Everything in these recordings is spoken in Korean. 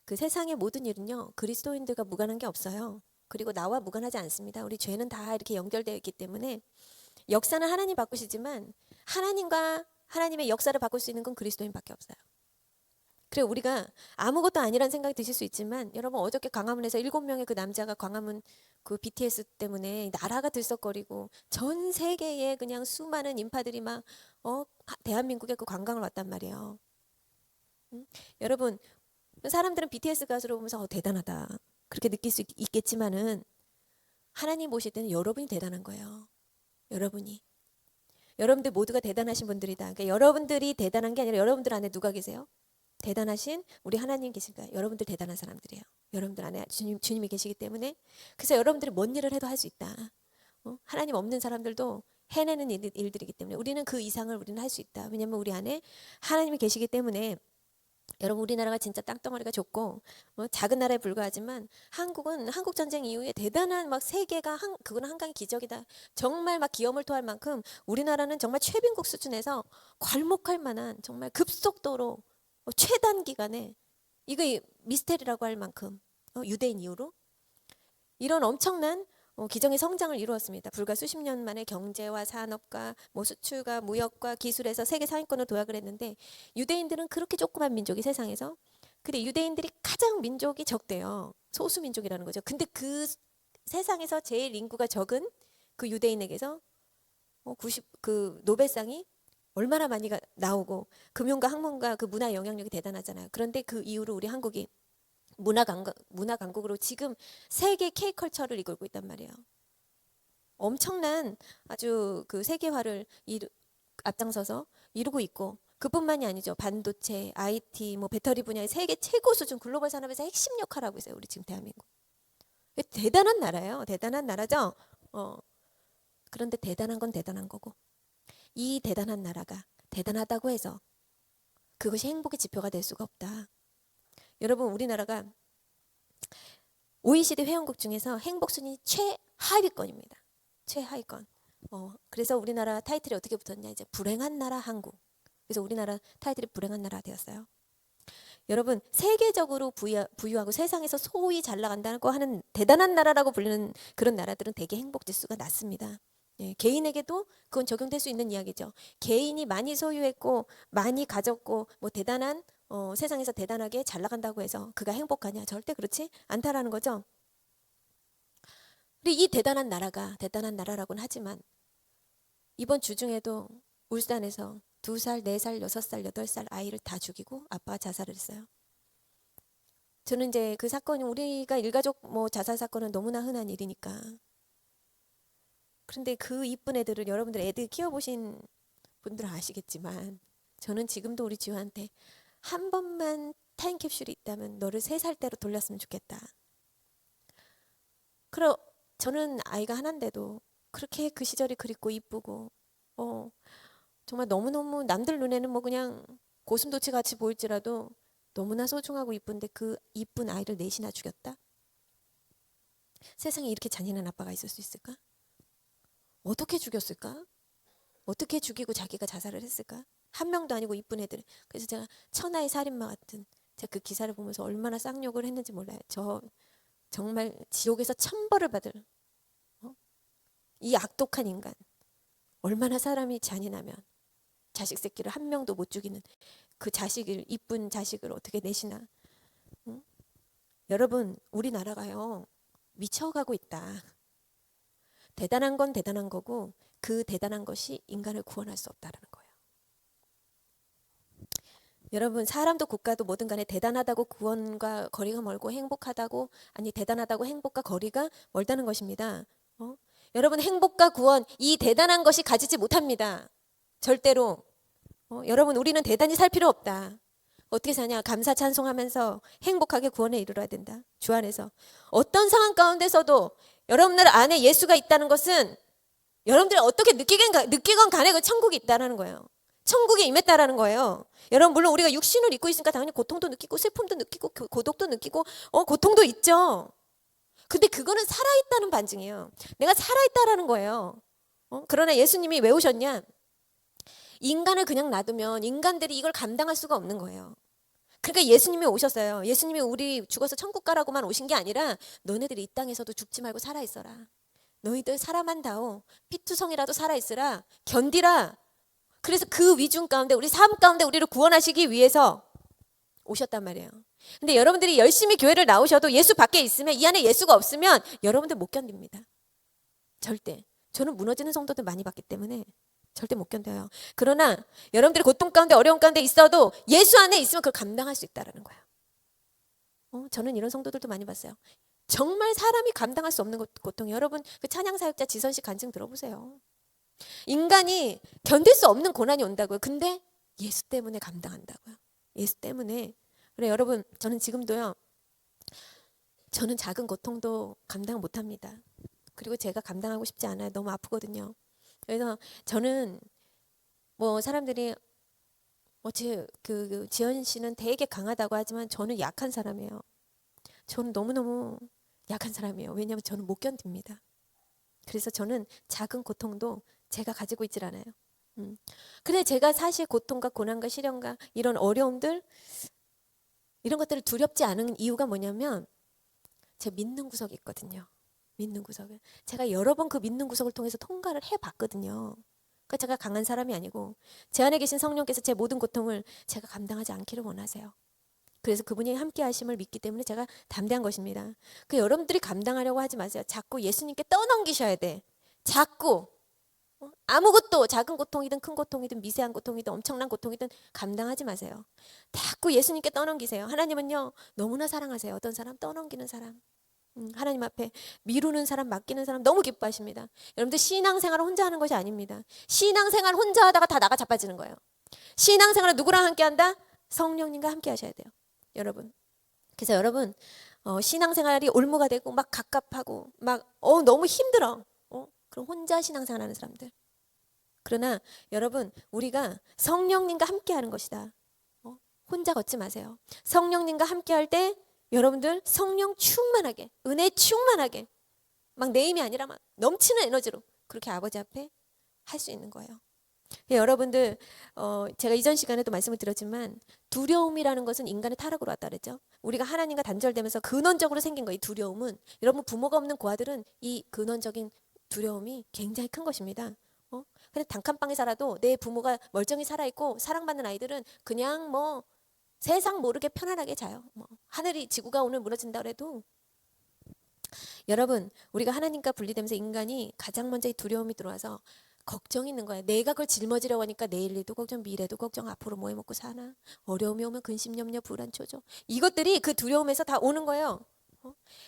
그 세상의 모든 일은요, 그리스도인들과 무관한 게 없어요. 그리고 나와 무관하지 않습니다. 우리 죄는 다 이렇게 연결되어 있기 때문에 역사는 하나님 바꾸시지만 하나님과 하나님의 역사를 바꿀 수 있는 건 그리스도인밖에 없어요. 그래 우리가 아무것도 아니란 생각이 드실 수 있지만 여러분 어저께 광화문에서 7명의 그 남자가 광화문 그 BTS 때문에 나라가 들썩거리고 전 세계에 그냥 수많은 인파들이 막 대한민국에 그 관광을 왔단 말이에요. 여러분 사람들은 BTS 가수를 보면서 대단하다 그렇게 느낄 수 있겠지만은 하나님 보실 때는 여러분이 대단한 거예요. 여러분들 모두가 대단하신 분들이다. 그러니까 여러분들이 대단한 게 아니라 여러분들 안에 누가 계세요? 대단하신 우리 하나님 계실까요? 여러분들 대단한 사람들이에요. 여러분들 안에 주님이 계시기 때문에 그래서 여러분들이 뭔 일을 해도 할 수 있다. 하나님 없는 사람들도 해내는 일들이기 때문에 우리는 그 이상을 우리는 할 수 있다. 왜냐하면 우리 안에 하나님이 계시기 때문에 여러분 우리나라가 진짜 땅덩어리가 좁고 작은 나라에 불과하지만 한국은 한국 전쟁 이후에 대단한 막 세계가 그거는 한강의 기적이다. 정말 막 기염을 토할 만큼 우리나라는 정말 최빈국 수준에서 괄목할 만한 정말 급속도로 최단기간에 이거 미스테리라고 할 만큼 유대인 이후로 이런 엄청난 기적의 성장을 이루었습니다. 불과 수십 년 만에 경제와 산업과 수출과 무역과 기술에서 세계 상위권을 도약을 했는데 유대인들은 그렇게 조그만 민족이 세상에서 근데 유대인들이 가장 민족이 적대요. 소수 민족이라는 거죠. 근데 그 세상에서 제일 인구가 적은 그 유대인에게서 그 노벨상이 얼마나 많이 나오고 금융과 학문과 그 문화 영향력이 대단하잖아요. 그런데 그 이후로 우리 한국이 문화 강국으로 지금 세계 K컬처를 이끌고 있단 말이에요. 엄청난 아주 그 세계화를 앞장서서 이루고 있고 그뿐만이 아니죠. 반도체, IT, 배터리 분야의 세계 최고 수준 글로벌 산업에서 핵심 역할을 하고 있어요. 우리 지금 대한민국. 대단한 나라예요. 대단한 나라죠. 그런데 대단한 건 대단한 거고 이 대단한 나라가 대단하다고 해서 그것이 행복의 지표가 될 수가 없다. 여러분 우리나라가 OECD 회원국 중에서 행복 순위 최하위권입니다. 최하위권. 그래서 우리나라 타이틀이 어떻게 붙었냐 이제 불행한 나라 한국. 그래서 우리나라 타이틀이 불행한 나라 되었어요. 여러분 세계적으로 부유하고 세상에서 소위 잘 나간다고 하는 대단한 나라라고 불리는 그런 나라들은 대개 행복 지수가 낮습니다. 예, 개인에게도 그건 적용될 수 있는 이야기죠. 개인이 많이 소유했고 많이 가졌고 대단한 세상에서 대단하게 잘 나간다고 해서 그가 행복하냐? 절대 그렇지 않다라는 거죠. 근데 이 대단한 나라가 대단한 나라라고는 하지만 이번 주 중에도 울산에서 2살, 4살, 6살, 8살 아이를 다 죽이고 아빠가 자살을 했어요. 저는 이제 그 사건이 우리가 일가족 자살 사건은 너무나 흔한 일이니까. 그런데 그 이쁜 애들을 여러분들 애들 키워보신 분들은 아시겠지만 저는 지금도 우리 지우한테 한 번만 타임캡슐이 있다면 너를 3살 때로 돌렸으면 좋겠다. 그럼 저는 아이가 하나인데도 그렇게 그 시절이 그립고 이쁘고 정말 너무너무 남들 눈에는 그냥 고슴도치 같이 보일지라도 너무나 소중하고 이쁜데 그 이쁜 아이를 넷이나 죽였다? 세상에 이렇게 잔인한 아빠가 있을 수 있을까? 어떻게 죽였을까? 어떻게 죽이고 자기가 자살을 했을까? 한 명도 아니고 이쁜 애들. 그래서 제가 천하의 살인마 같은 제가 그 기사를 보면서 얼마나 쌍욕을 했는지 몰라요. 저 정말 지옥에서 천벌을 받을 이 악독한 인간. 얼마나 사람이 잔인하면 자식 새끼를 한 명도 못 죽이는 그 자식을 이쁜 자식을 어떻게 내시나. 응? 여러분 우리나라가요 미쳐가고 있다. 대단한 건 대단한 거고 그 대단한 것이 인간을 구원할 수 없다라는 거예요. 여러분 사람도 국가도 뭐든 간에 대단하다고 구원과 거리가 멀고 행복하다고 아니 대단하다고 행복과 거리가 멀다는 것입니다. 여러분 행복과 구원 이 대단한 것이 가지지 못합니다. 절대로. 여러분 우리는 대단히 살 필요 없다. 어떻게 사냐? 감사 찬송하면서 행복하게 구원에 이르러야 된다. 주 안에서. 어떤 상황 가운데서도 여러분들 안에 예수가 있다는 것은 여러분들이 어떻게 느끼건 간에 그 천국이 있다는 거예요. 천국에 임했다라는 거예요. 여러분 물론 우리가 육신을 입고 있으니까 당연히 고통도 느끼고 슬픔도 느끼고 고독도 느끼고 고통도 있죠. 근데 그거는 살아있다는 반증이에요. 내가 살아있다라는 거예요. 그러나 예수님이 왜 오셨냐? 인간을 그냥 놔두면 인간들이 이걸 감당할 수가 없는 거예요. 그러니까 예수님이 오셨어요. 예수님이 우리 죽어서 천국 가라고만 오신 게 아니라 너네들이 이 땅에서도 죽지 말고 살아 있어라. 너희들 사람한다오. 피투성이라도 살아 있으라. 견디라. 그래서 그 위중 가운데 우리 삶 가운데 우리를 구원하시기 위해서 오셨단 말이에요. 근데 여러분들이 열심히 교회를 나오셔도 예수 밖에 있으면, 이 안에 예수가 없으면 여러분들 못 견딥니다. 절대. 저는 무너지는 성도들 많이 봤기 때문에 절대 못 견뎌요. 그러나 여러분들이 고통 가운데 어려움 가운데 있어도 예수 안에 있으면 그걸 감당할 수 있다라는 거예요. 저는 이런 성도들도 많이 봤어요. 정말 사람이 감당할 수 없는 고통이에요. 여러분 그 찬양 사역자 지선 씨 간증 들어보세요. 인간이 견딜 수 없는 고난이 온다고요. 근데 예수 때문에 감당한다고요. 예수 때문에. 그래 여러분, 저는 지금도요. 저는 작은 고통도 감당 못합니다. 그리고 제가 감당하고 싶지 않아요. 너무 아프거든요. 그래서 저는 뭐 사람들이 그 지연 씨는 되게 강하다고 하지만 저는 약한 사람이에요. 저는 너무너무 약한 사람이에요. 왜냐하면 저는 못 견딥니다. 그래서 저는 작은 고통도 제가 가지고 있질 않아요. 근데 제가 사실 고통과 고난과 시련과 이런 어려움들, 이런 것들을 두렵지 않은 이유가 뭐냐면 제가 믿는 구석이 있거든요. 믿는 구석을. 제가 여러 번 그 믿는 구석을 통해서 통과를 해봤거든요. 그러니까 제가 강한 사람이 아니고 제 안에 계신 성령께서 제 모든 고통을 제가 감당하지 않기를 원하세요. 그래서 그분이 함께 하심을 믿기 때문에 제가 담대한 것입니다. 그 여러분들이 감당하려고 하지 마세요. 자꾸 예수님께 떠넘기셔야 돼. 자꾸 아무것도 작은 고통이든 큰 고통이든 미세한 고통이든 엄청난 고통이든 감당하지 마세요. 자꾸 예수님께 떠넘기세요. 하나님은요 너무나 사랑하세요. 어떤 사람? 떠넘기는 사람. 하나님 앞에 미루는 사람, 맡기는 사람 너무 기뻐하십니다. 여러분들 신앙생활을 혼자 하는 것이 아닙니다. 신앙생활 혼자 하다가 다 나가 자빠지는 거예요. 신앙생활은 누구랑 함께 한다? 성령님과 함께 하셔야 돼요. 여러분. 그래서 여러분 신앙생활이 올무가 되고 막 갑갑하고 막 너무 힘들어. 그럼 혼자 신앙생활 하는 사람들. 그러나 여러분 우리가 성령님과 함께 하는 것이다. 혼자 걷지 마세요. 성령님과 함께 할 때 여러분들 성령 충만하게, 은혜 충만하게, 막 내 힘이 아니라 막 넘치는 에너지로 그렇게 아버지 앞에 할 수 있는 거예요. 여러분들 제가 이전 시간에도 말씀을 드렸지만 두려움이라는 것은 인간의 타락으로 왔다 그랬죠. 우리가 하나님과 단절되면서 근원적으로 생긴 거예요. 이 두려움은. 여러분 부모가 없는 고아들은 이 근원적인 두려움이 굉장히 큰 것입니다. 근데 단칸방에 살아도 내 부모가 멀쩡히 살아있고 사랑받는 아이들은 그냥 뭐 세상 모르게 편안하게 자요. 하늘이 지구가 오늘 무너진다 그래도 여러분 우리가 하나님과 분리되면서 인간이 가장 먼저 이 두려움이 들어와서 걱정이 있는 거예요. 내가 그걸 짊어지려고 하니까 내일 일도 걱정, 미래도 걱정, 앞으로 뭐 해먹고 사나, 어려움이 오면 근심, 염려, 불안, 초조, 이것들이 그 두려움에서 다 오는 거예요.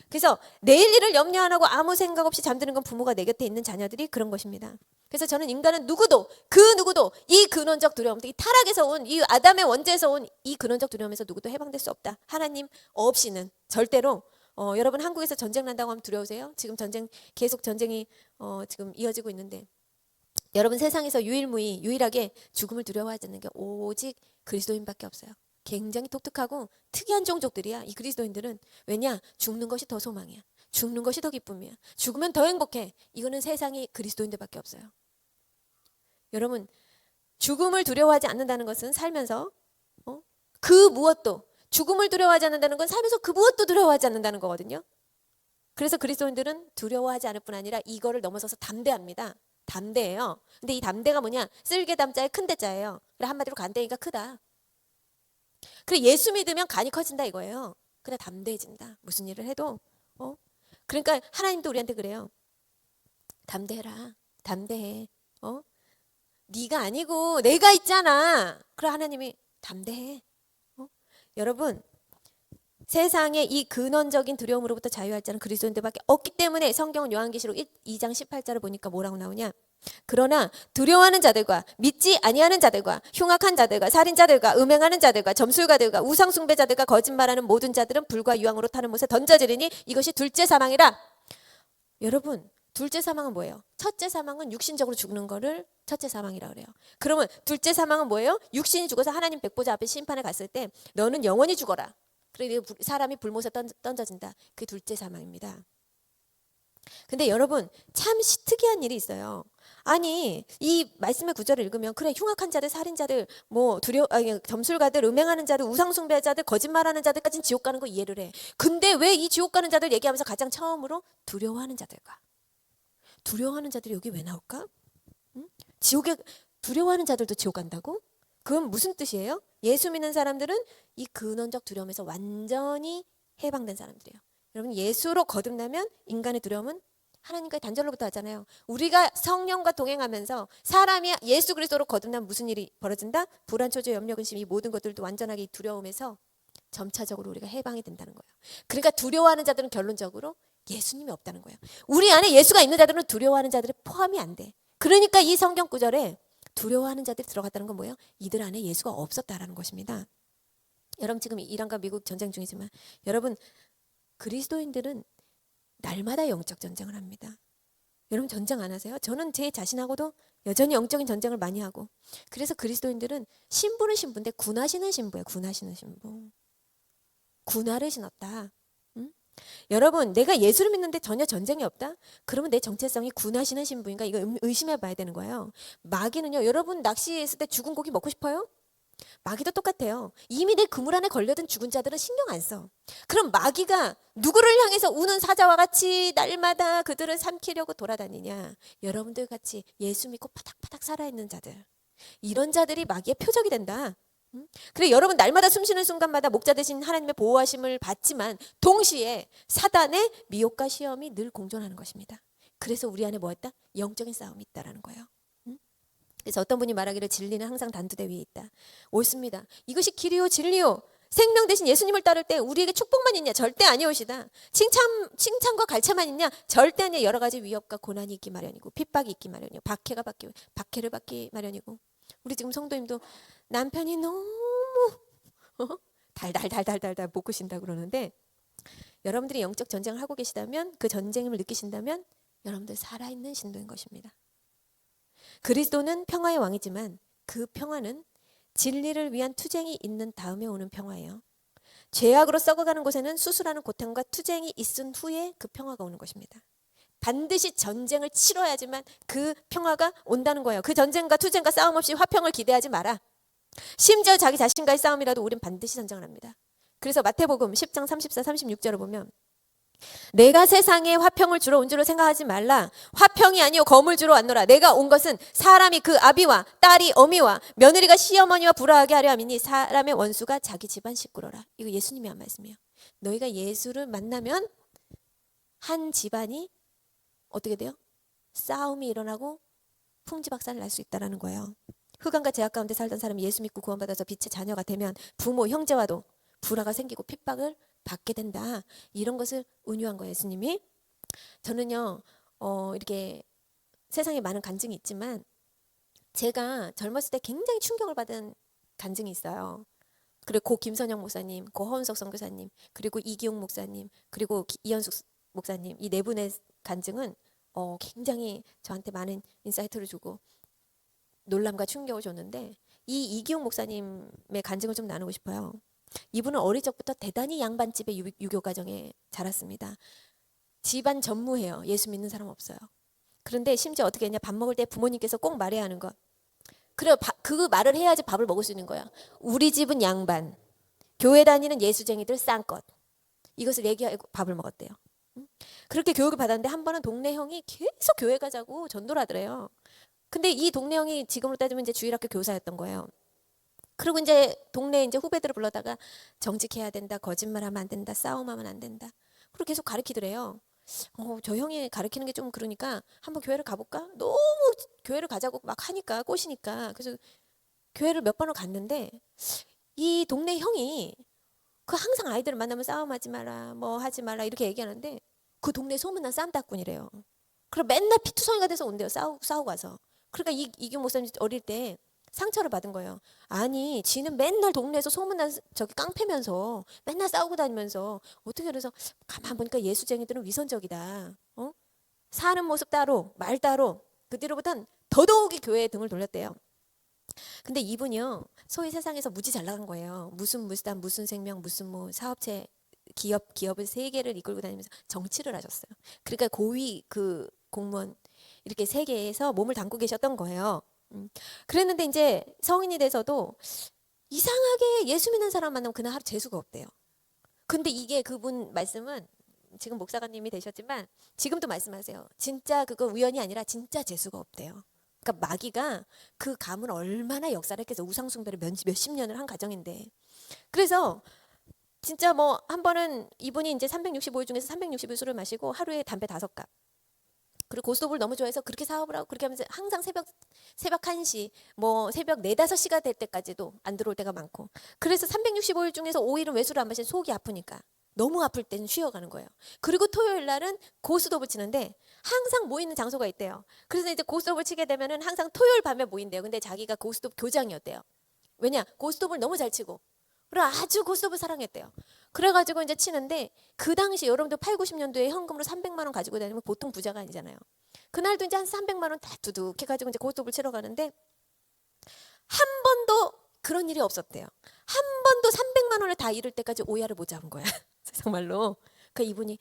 그래서 내일 일을 염려 안 하고 아무 생각 없이 잠드는 건 부모가 내 곁에 있는 자녀들이 그런 것입니다. 그래서 저는 인간은 누구도 이 근원적 두려움, 이 타락에서 온, 이 아담의 원죄에서 온 이 근원적 두려움에서 누구도 해방될 수 없다. 하나님 없이는 절대로. 여러분 한국에서 전쟁 난다고 하면 두려우세요? 지금 계속 전쟁이 지금 이어지고 있는데 여러분 세상에서 유일하게 죽음을 두려워하지 않는 게 오직 그리스도인밖에 없어요. 굉장히 독특하고 특이한 종족들이야. 이 그리스도인들은. 왜냐? 죽는 것이 더 소망이야. 죽는 것이 더 기쁨이야. 죽으면 더 행복해. 이거는 세상이 그리스도인들밖에 없어요. 여러분 죽음을 두려워하지 않는다는 것은 살면서 그 무엇도, 죽음을 두려워하지 않는다는 건 살면서 그 무엇도 두려워하지 않는다는 거거든요. 그래서 그리스도인들은 두려워하지 않을 뿐 아니라 이거를 넘어서서 담대합니다. 담대해요. 근데 이 담대가 뭐냐? 쓸개 담자에 큰 대자예요. 그래 한마디로 간대니까 크다. 그래 예수 믿으면 간이 커진다 이거예요. 그래 담대해진다. 무슨 일을 해도. 그러니까 하나님도 우리한테 그래요. 담대해라. 담대해. 네가 아니고 내가 있잖아. 그래 하나님이 담대해. 여러분 세상에 이 근원적인 두려움으로부터 자유할 자는 그리스도인들밖에 없기 때문에 성경은 요한계시록 2장 18절을 보니까 뭐라고 나오냐? 그러나 두려워하는 자들과 믿지 아니하는 자들과 흉악한 자들과 살인자들과 음행하는 자들과 점술가들과 우상숭배자들과 거짓말하는 모든 자들은 불과 유황으로 타는 못에 던져지리니 이것이 둘째 사망이라. 여러분 둘째 사망은 뭐예요? 첫째 사망은 육신적으로 죽는 거를 첫째 사망이라고 그래요. 그러면 둘째 사망은 뭐예요? 육신이 죽어서 하나님 백보자 앞에 심판에 갔을 때 너는 영원히 죽어라. 그래 사람이 불못에 던져진다. 그게 둘째 사망입니다. 근데 여러분 참 특이한 일이 있어요. 아니 이 말씀의 구절을 읽으면 그래 흉악한 자들, 살인자들, 뭐 점술가들, 음행하는 자들, 우상숭배자들, 거짓말하는 자들까지는 지옥 가는 거 이해를 해. 근데 왜 이 지옥 가는 자들 얘기하면서 가장 처음으로 두려워하는 자들과 두려워하는 자들이 여기 왜 나올까? 응? 지옥에 두려워하는 자들도 지옥 간다고? 그건 무슨 뜻이에요? 예수 믿는 사람들은 이 근원적 두려움에서 완전히 해방된 사람들이에요. 여러분 예수로 거듭나면 인간의 두려움은 하나님과의 단절로부터 하잖아요. 우리가 성령과 동행하면서 사람이 예수 그리스도로 거듭나면 무슨 일이 벌어진다? 불안, 초조, 염려, 근심 이 모든 것들도 완전하게 이 두려움에서 점차적으로 우리가 해방이 된다는 거예요. 그러니까 두려워하는 자들은 결론적으로 예수님이 없다는 거예요. 우리 안에 예수가 있는 자들은 두려워하는 자들이 포함이 안 돼. 그러니까 이 성경 구절에 두려워하는 자들이 들어갔다는 건 뭐예요? 이들 안에 예수가 없었다라는 것입니다. 여러분 지금 이란과 미국 전쟁 중이지만 여러분 그리스도인들은 날마다 영적 전쟁을 합니다. 여러분 전쟁 안 하세요? 저는 제 자신하고도 여전히 영적인 전쟁을 많이 하고 그래서 그리스도인들은 신부는 신부인데 군하시는 신부예요. 군하시는 신부. 군화를 신었다. 응? 여러분 내가 예수를 믿는데 전혀 전쟁이 없다? 그러면 내 정체성이 군하시는 신부인가? 이거 의심해 봐야 되는 거예요. 마귀는요. 여러분 낚시했을 때 죽은 고기 먹고 싶어요? 마귀도 똑같아요. 이미 내 그물 안에 걸려든 죽은 자들은 신경 안 써. 그럼 마귀가 누구를 향해서 우는 사자와 같이 날마다 그들을 삼키려고 돌아다니냐? 여러분들 같이 예수 믿고 파닥파닥 살아있는 자들. 이런 자들이 마귀의 표적이 된다. 그래 여러분 날마다 숨쉬는 순간마다 목자 되신 하나님의 보호하심을 받지만 동시에 사단의 미혹과 시험이 늘 공존하는 것입니다. 그래서 우리 안에 뭐였다? 영적인 싸움이 있다라는 거예요. 그래서 어떤 분이 말하기를 진리는 항상 단두대 위에 있다. 옳습니다. 이것이 길이요 진리요. 생명 대신 예수님을 따를 때 우리에게 축복만 있냐? 절대 아니오시다. 칭찬과 갈채만 있냐? 절대 아니야. 여러 가지 위협과 고난이 있기 마련이고 핍박이 있기 마련이고 박해를 받기 마련이고 우리 지금 성도님도 남편이 너무 달달달달달달 볶으신다 그러는데 여러분들이 영적 전쟁을 하고 계시다면 그 전쟁을 느끼신다면 여러분들 살아있는 신도인 것입니다. 그리스도는 평화의 왕이지만 그 평화는 진리를 위한 투쟁이 있는 다음에 오는 평화예요. 죄악으로 썩어가는 곳에는 수술하는 고통과 투쟁이 있은 후에 그 평화가 오는 것입니다. 반드시 전쟁을 치러야지만 그 평화가 온다는 거예요. 그 전쟁과 투쟁과 싸움 없이 화평을 기대하지 마라. 심지어 자기 자신과의 싸움이라도 우린 반드시 전쟁을 합니다. 그래서 마태복음 10장 34, 36절을 보면 내가 세상에 화평을 주러 온 줄로 생각하지 말라. 화평이 아니요 검을 주러 왔노라. 내가 온 것은 사람이 그 아비와 딸이 어미와 며느리가 시어머니와 불화하게 하려 함이니 사람의 원수가 자기 집안 식구로라. 이거 예수님이 한 말씀이에요. 너희가 예수를 만나면 한 집안이 어떻게 돼요? 싸움이 일어나고 풍지박산이 날 수 있다는 거예요. 흑암과 죄악 가운데 살던 사람이 예수 믿고 구원받아서 빛의 자녀가 되면 부모, 형제와도 불화가 생기고 핍박을 받게 된다. 이런 것을 은유한 거예요, 예수님이. 저는요, 이렇게 세상에 많은 간증이 있지만 제가 젊었을 때 굉장히 충격을 받은 간증이 있어요. 그리고 고 김선영 목사님, 고 허은석 선교사님, 그리고 이기용 목사님, 그리고 이현숙 목사님 이 네 분의 간증은 굉장히 저한테 많은 인사이트를 주고 놀람과 충격을 줬는데 이 이기용 목사님의 간증을 좀 나누고 싶어요. 이분은 어릴 적부터 대단히 양반집의 유교 가정에 자랐습니다. 집안 전무해요. 예수 믿는 사람 없어요. 그런데 심지어 어떻게 했냐? 밥 먹을 때 부모님께서 꼭 말해야 하는 것. 그래, 그 말을 해야지 밥을 먹을 수 있는 거야. 우리 집은 양반, 교회 다니는 예수쟁이들 쌍껏. 이것을 얘기하고 밥을 먹었대요. 그렇게 교육을 받았는데 한 번은 동네 형이 계속 교회 가자고 전도를 하더래요. 근데 이 동네 형이 지금으로 따지면 이제 주일학교 교사였던 거예요. 그리고 이제 동네 이제 후배들을 불러다가 정직해야 된다, 거짓말하면 안 된다, 싸움하면 안 된다. 그리고 계속 가르치더래요. 저 형이 가르치는 게 좀 그러니까 한번 교회를 가볼까? 너무 교회를 가자고 막 하니까 꼬시니까 그래서 교회를 몇 번을 갔는데 이 동네 형이 그 항상 아이들을 만나면 싸움하지 마라, 뭐 하지 마라 이렇게 얘기하는데 그 동네 소문난 쌈딱꾼이래요. 그럼 맨날 피투성이가 돼서 온대요. 싸우고 와서. 그러니까 이규 목사님 어릴 때 상처를 받은 거예요. 아니 지는 맨날 동네에서 소문난 저기 깡패면서 맨날 싸우고 다니면서 어떻게 그래서 가만 보니까 예수쟁이들은 위선적이다. 사는 모습 따로 말 따로 그 뒤로부터는 더더욱이 교회에 등을 돌렸대요. 근데 이분이요 소위 세상에서 무지 잘 나간 거예요. 무슨 무수단 무슨 생명 무슨 뭐 사업체 기업을 세 개를 이끌고 다니면서 정치를 하셨어요. 그러니까 고위 그 공무원 이렇게 세계에서 몸을 담고 계셨던 거예요. 그랬는데 이제 성인이 돼서도 이상하게 예수 믿는 사람 만나면 그날 하루 재수가 없대요. 근데 이게 그분 말씀은 지금 목사님이 되셨지만 지금도 말씀하세요. 진짜 그거 우연이 아니라 진짜 재수가 없대요. 그러니까 마귀가 그 가문 얼마나 역사를 했겠어. 우상숭배를 몇십 년을 한 가정인데. 그래서 진짜 뭐 한 번은 이분이 이제 365일 중에서 360일 술을 마시고 하루에 담배 5갑. 그리고 고스톱을 너무 좋아해서 그렇게 사업을 하고 그렇게 하면서 항상 새벽 1시 뭐 새벽 4, 5시가 될 때까지도 안 들어올 때가 많고. 그래서 365일 중에서 5일은 왜 술을 안 마시면 속이 아프니까. 너무 아플 때는 쉬어가는 거예요. 그리고 토요일 날은 고스톱을 치는데 항상 모이는 장소가 있대요. 그래서 이제 고스톱을 치게 되면은 항상 토요일 밤에 모인대요. 근데 자기가 고스톱 교장이었대요. 왜냐? 고스톱을 너무 잘 치고. 그리고 아주 고스톱을 사랑했대요. 그래가지고 이제 치는데 그 당시 여러분들 8, 90년도에 현금으로 300만 원 가지고 다니면 보통 부자가 아니잖아요. 그날도 이제 한 300만 원 다 두둑 해가지고 이제 고스톱을 치러 가는데 한 번도 그런 일이 없었대요. 한 번도 300만 원을 다 잃을 때까지 오야를 못 잡은 거야. 정말로. 그 이분이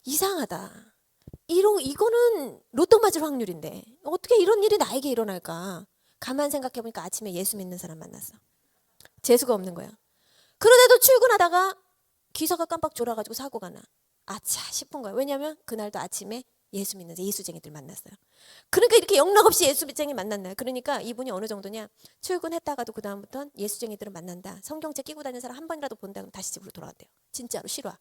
이상하다. 이거는 로또 맞을 확률인데 어떻게 이런 일이 나에게 일어날까? 가만 생각해 보니까 아침에 예수 믿는 사람 만났어. 재수가 없는 거야. 그러다도 출근하다가 기사가 깜빡 졸아가지고 사고가 나. 아차 싶은 거야. 왜냐하면 그날도 아침에 예수 믿는 예수쟁이들 만났어요. 그러니까 이렇게 영락없이 예수쟁이 만났나요? 그러니까 이분이 어느 정도냐. 출근했다가도 그 다음부터는 예수쟁이들을 만난다. 성경책 끼고 다니는 사람 한 번이라도 본다 그러면 다시 집으로 돌아간대요. 진짜로 실화.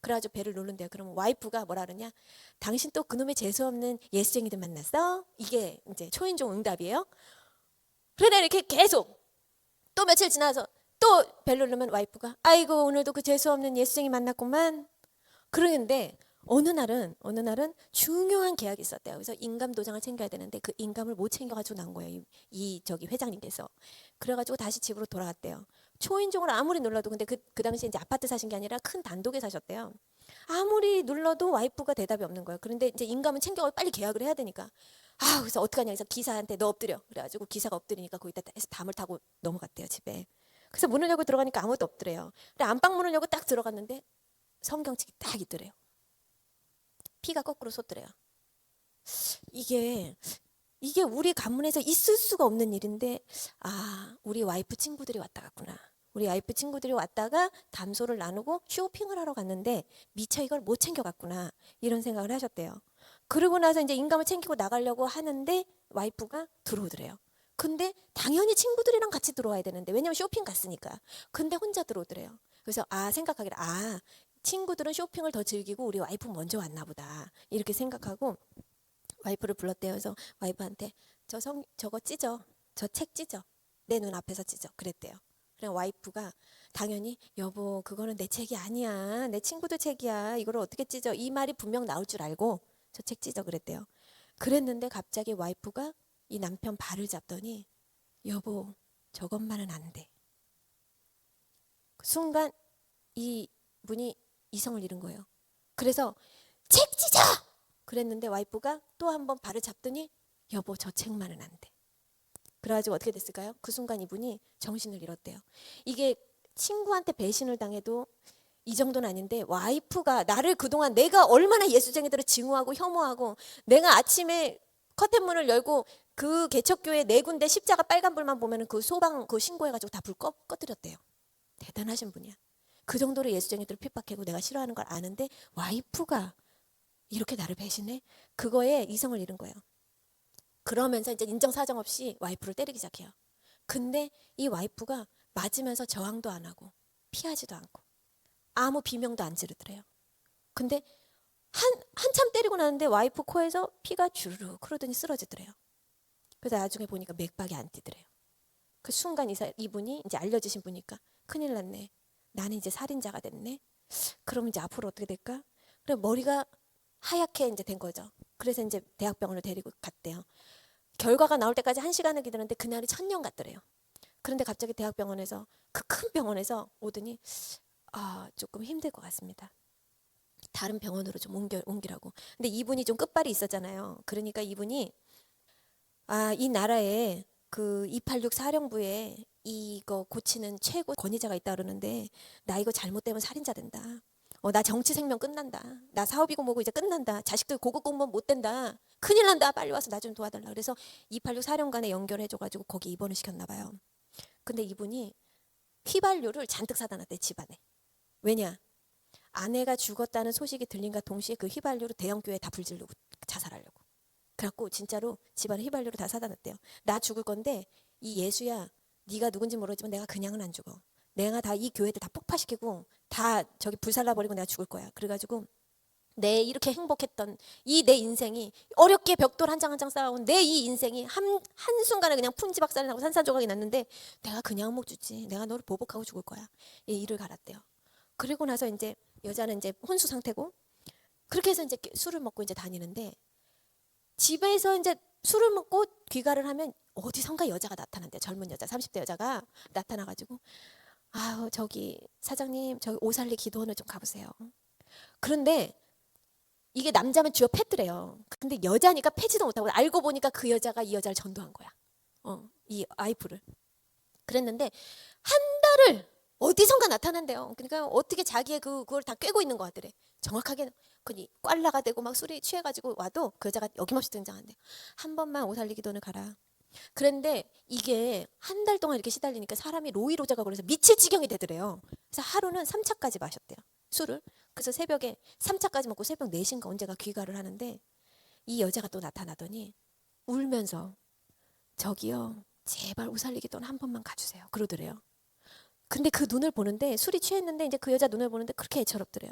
그래가지고 배를 누른대요. 그러면 와이프가 뭐라 그러냐. 당신 또 그놈의 재수없는 예수쟁이들 만났어? 이게 이제 초인종 응답이에요. 그러다 이렇게 계속 또 며칠 지나서 또 벨 누르면 와이프가 아이고 오늘도 그 재수없는 예수쟁이 만났구만. 그러는데 어느 날은 중요한 계약이 있었대요. 그래서 인감 도장을 챙겨야 되는데 그 인감을 못 챙겨가지고 난 거예요. 이 저기 회장님께서. 그래가지고 다시 집으로 돌아갔대요. 초인종을 아무리 눌러도 근데 그 당시에 이제 아파트 사신 게 아니라 큰 단독에 사셨대요. 아무리 눌러도 와이프가 대답이 없는 거예요. 그런데 이제 인감은 챙겨가지고 빨리 계약을 해야 되니까. 그래서 어떡하냐 해서 기사한테 너 엎드려. 그래가지고 기사가 엎드리니까 거기다 해서 담을 타고 넘어갔대요 집에. 그래서 문을 열고 들어가니까 아무것도 없더래요. 근데 안방 문을 열고 딱 들어갔는데 성경책이 딱 있더래요. 피가 거꾸로 솟더래요. 이게 우리 가문에서 있을 수가 없는 일인데 우리 와이프 친구들이 왔다 갔구나. 우리 와이프 친구들이 왔다가 담소를 나누고 쇼핑을 하러 갔는데 미처 이걸 못 챙겨갔구나. 이런 생각을 하셨대요. 그러고 나서 이제 인감을 챙기고 나가려고 하는데 와이프가 들어오더래요. 근데 당연히 친구들이랑 같이 들어와야 되는데 왜냐면 쇼핑 갔으니까. 근데 혼자 들어오더래요. 그래서 생각하기를 친구들은 쇼핑을 더 즐기고 우리 와이프 먼저 왔나 보다. 이렇게 생각하고 와이프를 불렀대요. 그래서 와이프한테 저거 찢어. 저 책 찢어. 내 눈 앞에서 찢어. 그랬대요. 그냥 와이프가 당연히 여보 그거는 내 책이 아니야. 내 친구들 책이야. 이걸 어떻게 찢어. 이 말이 분명 나올 줄 알고 저 책 찢어 그랬대요. 그랬는데 갑자기 와이프가 이 남편 발을 잡더니 여보 저것만은 안 돼. 그 순간 이 분이 이성을 잃은 거예요. 그래서 책 찢어! 그랬는데 와이프가 또 한 번 발을 잡더니 여보 저 책만은 안 돼. 그래가지고 어떻게 됐을까요? 그 순간 이분이 정신을 잃었대요. 이게 친구한테 배신을 당해도 이 정도는 아닌데 와이프가 나를 그동안 내가 얼마나 예수쟁이들을 증오하고 혐오하고 내가 아침에 커튼문을 열고 그 개척교회 4군데 십자가 빨간불만 보면 그 소방 그 신고해가지고 다 불 꺼뜨렸대요. 대단하신 분이야. 그 정도로 예수쟁이들을 핍박하고 내가 싫어하는 걸 아는데 와이프가 이렇게 나를 배신해? 그거에 이성을 잃은 거예요. 그러면서 이제 인정사정 없이 와이프를 때리기 시작해요. 근데 이 와이프가 맞으면서 저항도 안 하고 피하지도 않고 아무 비명도 안 지르더래요. 근데 한참 때리고 나는데 와이프 코에서 피가 주르륵 흐르더니 쓰러지더래요. 그래서 나중에 보니까 맥박이 안 뛰더래요. 그 순간 이분이 이제 알려지신 분이니까 큰일 났네. 나는 이제 살인자가 됐네. 그럼 이제 앞으로 어떻게 될까? 그래 머리가 하얗게 이제 된 거죠. 그래서 이제 대학병원을 데리고 갔대요. 결과가 나올 때까지 1시간을 기다렸는데 그날이 1000년 같더래요. 그런데 갑자기 대학병원에서 그 큰 병원에서 오더니 조금 힘들 것 같습니다. 다른 병원으로 좀 옮기라고. 근데 이분이 좀 끝발이 있었잖아요. 그러니까 이분이 이 나라에 그 286 사령부에 이거 고치는 최고 권위자가 있다 그러는데 나 이거 잘못되면 살인자 된다. 나 정치 생명 끝난다. 나 사업이고 뭐고 이제 끝난다. 자식들 고급 공무원 못 된다. 큰일 난다. 빨리 와서 나 좀 도와달라. 그래서 286 사령관에 연결해줘가지고 거기 입원을 시켰나 봐요. 근데 이분이 휘발유를 잔뜩 사다 놨대, 집안에. 왜냐? 아내가 죽었다는 소식이 들린과 동시에 그 휘발유로 대형교회 다 불지르고 자살하려고. 그래갖고 진짜로 집안에 휘발유를 다 사다 놨대요. 나 죽을 건데 이 예수야, 네가 누군지 모르지만 내가 그냥은 안 죽어. 내가 다 이 교회들 다 폭파시키고 다 저기 불살라버리고 내가 죽을 거야. 그래가지고 내 이렇게 행복했던 이 내 인생이, 어렵게 벽돌 한 장 한 장 쌓아온 내 이 인생이 한순간에 그냥 풍지박산이 나고 산산조각이 났는데 내가 그냥 못 죽지. 내가 너를 보복하고 죽을 거야. 이 일을 갈았대요. 그리고 나서 이제 여자는 이제 혼수 상태고, 그렇게 해서 이제 술을 먹고 이제 다니는데, 집에서 이제 술을 먹고 귀가를 하면 어디선가 여자가 나타난대. 젊은 여자, 30대 여자가 나타나가지고, 아우 저기 사장님, 저기 오살리 기도원을 좀 가보세요. 그런데 이게 남자면 주여 패드래요. 근데 여자니까 패지도 못하고, 알고 보니까 그 여자가 이 여자를 전도한 거야. 이 와이프를. 그랬는데 한 달을 어디선가 나타난대요. 그러니까 어떻게 자기의 그걸 다 꿰고 있는 것 같더래. 정확하게 그니 꽐라가 되고 막 술이 취해가지고 와도 그 여자가 여김없이 등장한대요. 한 번만 오살리 기도원을 가라. 그런데 이게 한 달 동안 이렇게 시달리니까 사람이 로이로제가 걸려서 미칠 지경이 되더래요. 그래서 하루는 3차까지 마셨대요, 술을. 그래서 새벽에 3차까지 먹고 새벽 4시인가 언제가 귀가를 하는데, 이 여자가 또 나타나더니 울면서 저기요, 제발 오살리 기도원 한 번만 가주세요, 그러더래요. 근데 그 눈을 보는데, 술이 취했는데 이제 그 여자 눈을 보는데 그렇게 애처롭더래요.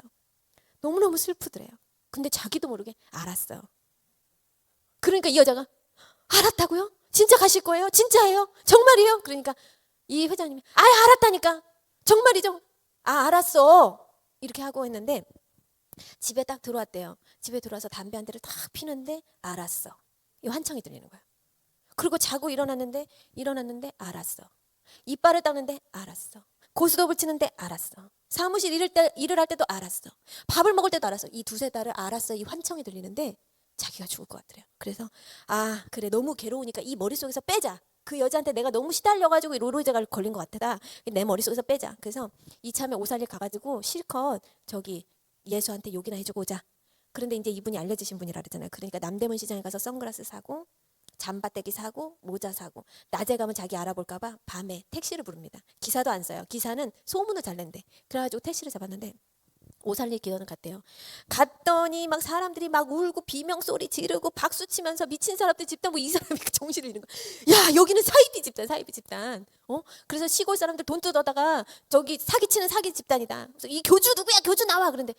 너무너무 슬프더래요. 근데 자기도 모르게 알았어요. 그러니까 이 여자가 알았다고요? 진짜 가실 거예요? 진짜예요? 정말이에요? 그러니까 이 회장님이 알았다니까. 정말이죠? 알았어. 이렇게 하고 했는데 집에 딱 들어왔대요. 집에 들어와서 담배 한 대를 탁 피는데 알았어. 이 환청이 들리는 거예요. 그리고 자고 일어났는데 알았어. 이빨을 닦는데 알았어. 고스톱을 치는데 알았어. 사무실 일을 할 때도 알았어. 밥을 먹을 때도 알았어. 이 두세 달을 알았어. 이 환청이 들리는데 자기가 죽을 것 같더래요. 그래서 그래, 너무 괴로우니까 이 머릿속에서 빼자. 그 여자한테 내가 너무 시달려가지고 로로제가 걸린 것 같다. 내 머릿속에서 빼자. 그래서 이참에 오살리 가가지고 실컷 저기 예수한테 욕이나 해주고 오자. 그런데 이제 이분이 알려지신 분이라 그랬잖아요. 그러니까 남대문 시장에 가서 선글라스 사고 잠바떼기 사고 모자 사고, 낮에 가면 자기 알아볼까봐 밤에 택시를 부릅니다. 기사도 안 써요. 기사는 소문을 잘 낸대. 그래가지고 택시를 잡았는데 오살리 기도는 갔대요. 갔더니 막 사람들이 막 울고 비명 소리 지르고 박수 치면서 미친 사람들 집단, 뭐 이 사람이 정신을 잃는 거야. 야, 여기는 사이비 집단. 그래서 시골 사람들 돈 뜯어다가 저기 사기치는 사기 집단이다. 그래서 이 교주 누구야? 교주 나와. 그런데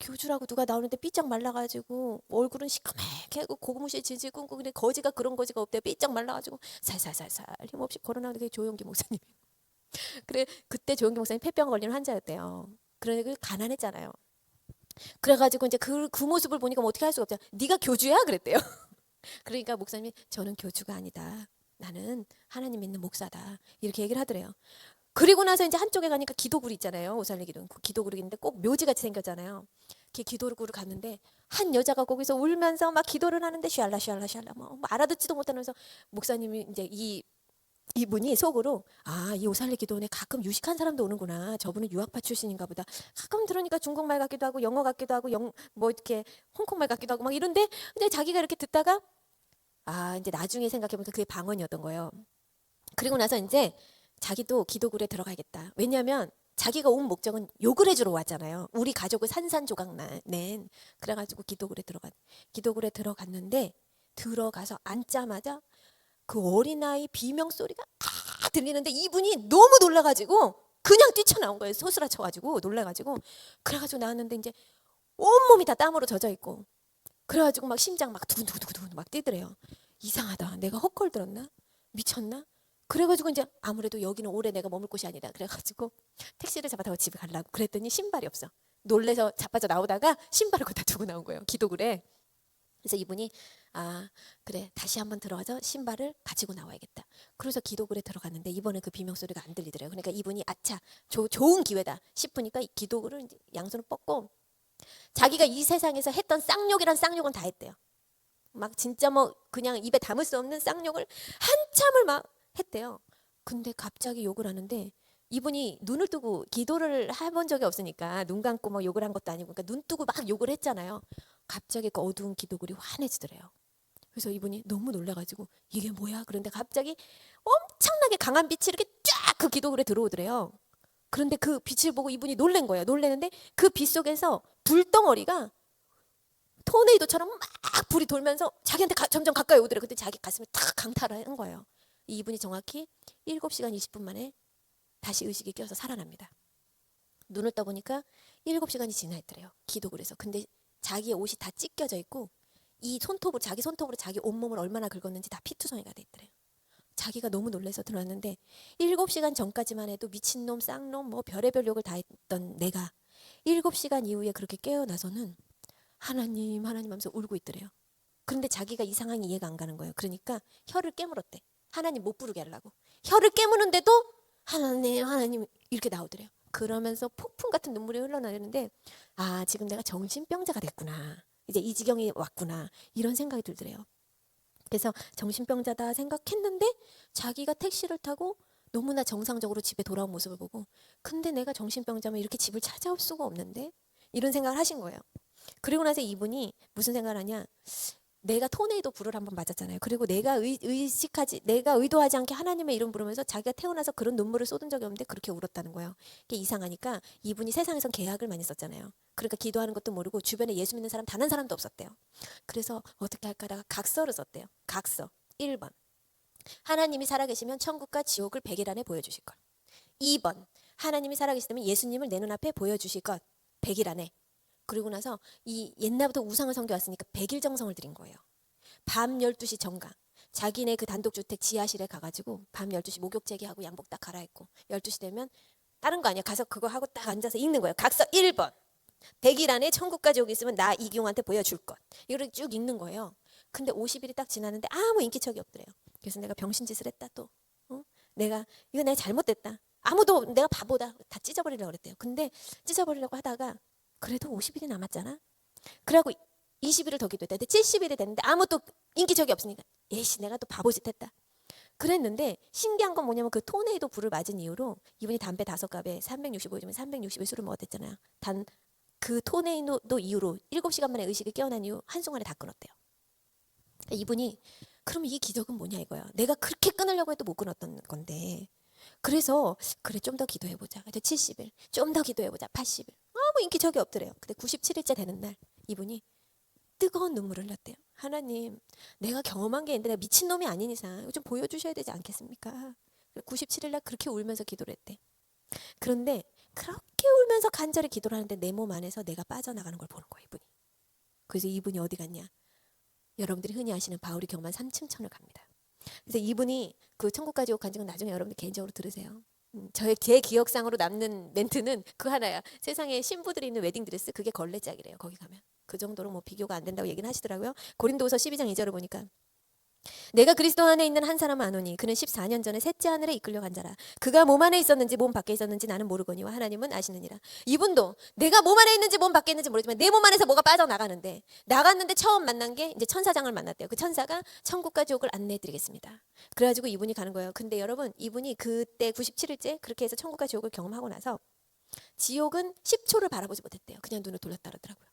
교주라고 누가 나오는데 삐쩍 말라가지고 얼굴은 시커멓게 하고 고무실 질질 끊고, 근데 거지가 그런 거지가 없대요. 삐쩍 말라가지고 살살살살 힘없이 걸어나오는 게 조용기 목사님. 그래, 그때 조용기 목사님 폐병 걸리는 환자였대요. 그러니까 가난했잖아요. 그래가지고 이제 그 모습을 보니까 뭐 어떻게 할 수가 없잖아. 네가 교주야? 그랬대요. 그러니까 목사님이 저는 교주가 아니다. 나는 하나님 믿는 목사다. 이렇게 얘기를 하더래요. 그리고 나서 이제 한쪽에 가니까 기도굴이 있잖아요. 오살리 기도. 그 기도굴이 있는데 꼭 묘지같이 생겼잖아요. 그 기도굴을 갔는데 한 여자가 거기서 울면서 막 기도를 하는데 샬라 뭐 알아듣지도 못하면서 목사님이 이제 이분이 속으로 이 오살리 기도원에 가끔 유식한 사람도 오는구나. 저분은 유학파 출신인가 보다. 가끔 들으니까 중국말 같기도 하고 영어 같기도 하고 뭐 이렇게 홍콩말 같기도 하고 막 이런데, 근데 자기가 이렇게 듣다가 이제 나중에 생각해보면 그게 방언이었던 거예요. 그리고 나서 이제 자기도 기도굴에 들어가야겠다. 왜냐하면 자기가 온 목적은 욕을 해주러 왔잖아요. 우리 가족을 산산조각 낸. 그래가지고 기도굴에 들어갔는데, 들어가서 앉자마자 그 어린아이 비명 소리가 들리는데 이분이 너무 놀라가지고 그냥 뛰쳐나온 거예요. 소스라쳐가지고 놀라가지고. 그래가지고 나왔는데 이제 온몸이 다 땀으로 젖어 있고, 그래가지고 막 심장 막 두근두근 막 뛰더래요. 이상하다. 내가 헛걸 들었나? 미쳤나? 그래가지고 이제 아무래도 여기는 오래 내가 머물 곳이 아니다. 그래가지고 택시를 잡아 타고 집에 가려고 그랬더니 신발이 없어. 놀래서 자빠져 나오다가 신발을 거기다 두고 나온 거예요. 기도굴에. 그래서 이분이 그래, 다시 한번 들어가서 신발을 가지고 나와야겠다. 그래서 기도굴에 들어갔는데 이번에 그 비명 소리가 안 들리더래요. 그러니까 이분이 아차, 좋은 기회다 싶으니까 이 기도굴을 이제 양손을 뻗고 자기가 이 세상에서 했던 쌍욕이란 쌍욕은 다 했대요. 막 진짜 뭐 그냥 입에 담을 수 없는 쌍욕을 한참을 막 했대요. 근데 갑자기 욕을 하는데, 이분이 눈을 뜨고 기도를 해본 적이 없으니까 눈 감고 막 욕을 한 것도 아니고, 그러니까 눈 뜨고 막 욕을 했잖아요. 갑자기 그 어두운 기도굴이 환해지더래요. 그래서 이분이 너무 놀라가지고 이게 뭐야? 그런데 갑자기 엄청나게 강한 빛이 이렇게 쫙 그 기도굴에 들어오더래요. 그런데 그 빛을 보고 이분이 놀란 거예요. 놀랐는데 그 빛 속에서 불덩어리가 토네이도처럼 막 불이 돌면서 자기한테 점점 가까이 오더래요. 그때 자기 가슴을 탁 강타를 한 거예요. 이분이 정확히 7시간 20분 만에 다시 의식이 깨어서 살아납니다. 눈을 떠보니까 7시간이 지나 있더래요. 기도굴에서. 근데 자기의 옷이 다 찢겨져 있고 이 손톱으로 자기 손톱으로 자기 온몸을 얼마나 긁었는지 다 피투성이가 돼 있더래요. 자기가 너무 놀라서 들어왔는데 7시간 전까지만 해도 미친놈 쌍놈 뭐 별의별 욕을 다 했던 내가 7시간 이후에 그렇게 깨어나서는 하나님 하면서 울고 있더래요. 그런데 자기가 이 상황이 이해가 안 가는 거예요. 그러니까 혀를 깨물었대. 하나님 못 부르게 하려고. 혀를 깨무는데도 하나님 이렇게 나오더래요. 그러면서 폭풍 같은 눈물이 흘러나오는데 아 지금 내가 정신병자가 됐구나. 이제 이 지경이 왔구나. 이런 생각이 들더래요. 그래서 정신병자다 생각했는데 자기가 택시를 타고 너무나 정상적으로 집에 돌아온 모습을 보고 근데 내가 정신병자면 이렇게 집을 찾아올 수가 없는데 이런 생각을 하신 거예요. 그리고 나서 이분이 무슨 생각을 하냐 내가 토네이도 불을 한번 맞았잖아요. 그리고 내가 내가 의도하지 않게 하나님의 이름 부르면서 자기가 태어나서 그런 눈물을 쏟은 적이 없는데 그렇게 울었다는 거예요. 이게 이상하니까 이분이 세상에선 계약을 많이 썼잖아요. 그러니까 기도하는 것도 모르고 주변에 예수 믿는 사람 단 한 사람도 없었대요. 그래서 어떻게 할까 하다가 각서를 썼대요. 각서 1번 하나님이 살아계시면 천국과 지옥을 100일 안에 보여주실 것. 2번 하나님이 살아계시다면 예수님을 내 눈앞에 보여주실 것 100일 안에. 그리고 나서 이 옛날부터 우상을 섬겨왔으니까 100일 정성을 드린 거예요. 밤 12시 정각 자기네 그 단독주택 지하실에 가가지고 밤 12시 목욕 제기하고 양복 딱 갈아입고 12시 되면 다른 거 아니야. 가서 그거 하고 딱 앉아서 읽는 거예요. 각서 1번 100일 안에 천국과 지옥이 있으면 나 이경한테 보여줄 것. 이거를 쭉 읽는 거예요. 근데 50일이 딱 지났는데 아무 인기척이 없더래요. 그래서 내가 병신짓을 했다 또. 내가 이거 내가 잘못됐다. 아무도 내가 바보다. 다 찢어버리려고 그랬대요. 근데 찢어버리려고 하다가 그래도 50일이 남았잖아. 그러고 20일을 더 기도했다. 근데 70일이 됐는데 아무도 인기척이 없으니까 예시 내가 또 바보짓 했다. 그랬는데 신기한 건 뭐냐면 그 토네이도 불을 맞은 이후로 이분이 담배 5갑에 365일이면 360일 술을 먹었댔잖아요. 단 그 토네이도 이후로 7시간 만에 의식이 깨어난 이후 한순간에 다 끊었대요. 이분이 그럼 이 기적은 뭐냐 이거야. 내가 그렇게 끊으려고 해도 못 끊었던 건데. 그래서 그래 좀 더 기도해보자. 그래서 70일 좀 더 기도해보자. 80일 아무 인기척이 없더래요. 근데 97일째 되는 날 이분이 뜨거운 눈물을 흘렸대요. 하나님 내가 경험한 게 있는데 내가 미친놈이 아닌 이상 좀 보여주셔야 되지 않겠습니까? 97일 날 그렇게 울면서 기도를 했대. 그런데 그렇게 울면서 간절히 기도를 하는데 내 몸 안에서 내가 빠져나가는 걸 보는 거예요. 이분이. 그래서 이분이 어디 갔냐. 여러분들이 흔히 아시는 바울이 경험한 3층 천을 갑니다. 그래서 이분이 그 천국까지 옥 간증은 나중에 여러분들 개인적으로 들으세요. 제 기억상으로 남는 멘트는 그 하나야. 세상에 신부들이 입는 웨딩드레스 그게 걸레짝이래요. 거기 가면. 그 정도로 뭐 비교가 안 된다고 얘기는 하시더라고요. 고린도후서 12장 2절을 보니까 내가 그리스도 안에 있는 한 사람은 아노니 그는 14년 전에 셋째 하늘에 이끌려간 자라. 그가 몸 안에 있었는지 몸 밖에 있었는지 나는 모르거니와 하나님은 아시느니라. 이분도 내가 몸 안에 있는지 몸 밖에 있는지 모르지만 내 몸 안에서 뭐가 빠져나가는데 나갔는데 처음 만난 게 이제 천사장을 만났대요. 그 천사가 천국과 지옥을 안내해드리겠습니다. 그래가지고 이분이 가는 거예요. 근데 여러분 이분이 그때 97일째 그렇게 해서 천국과 지옥을 경험하고 나서 지옥은 10초를 바라보지 못했대요. 그냥 눈을 돌렸다 그러더라고요.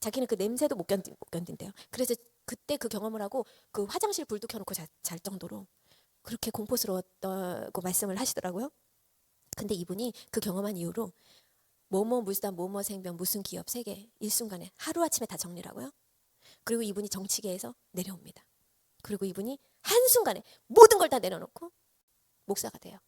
자기는 그 냄새도 못 견딘대요. 그래서 그때 그 경험을 하고 그 화장실 불도 켜놓고 잘 정도로 그렇게 공포스러웠다고 말씀을 하시더라고요. 근데 이분이 그 경험한 이후로 뭐뭐 물산 뭐뭐 생명 무슨 기업 세계 일순간에 하루아침에 다 정리라고요. 그리고 이분이 정치계에서 내려옵니다. 그리고 이분이 한순간에 모든 걸 다 내려놓고 목사가 돼요.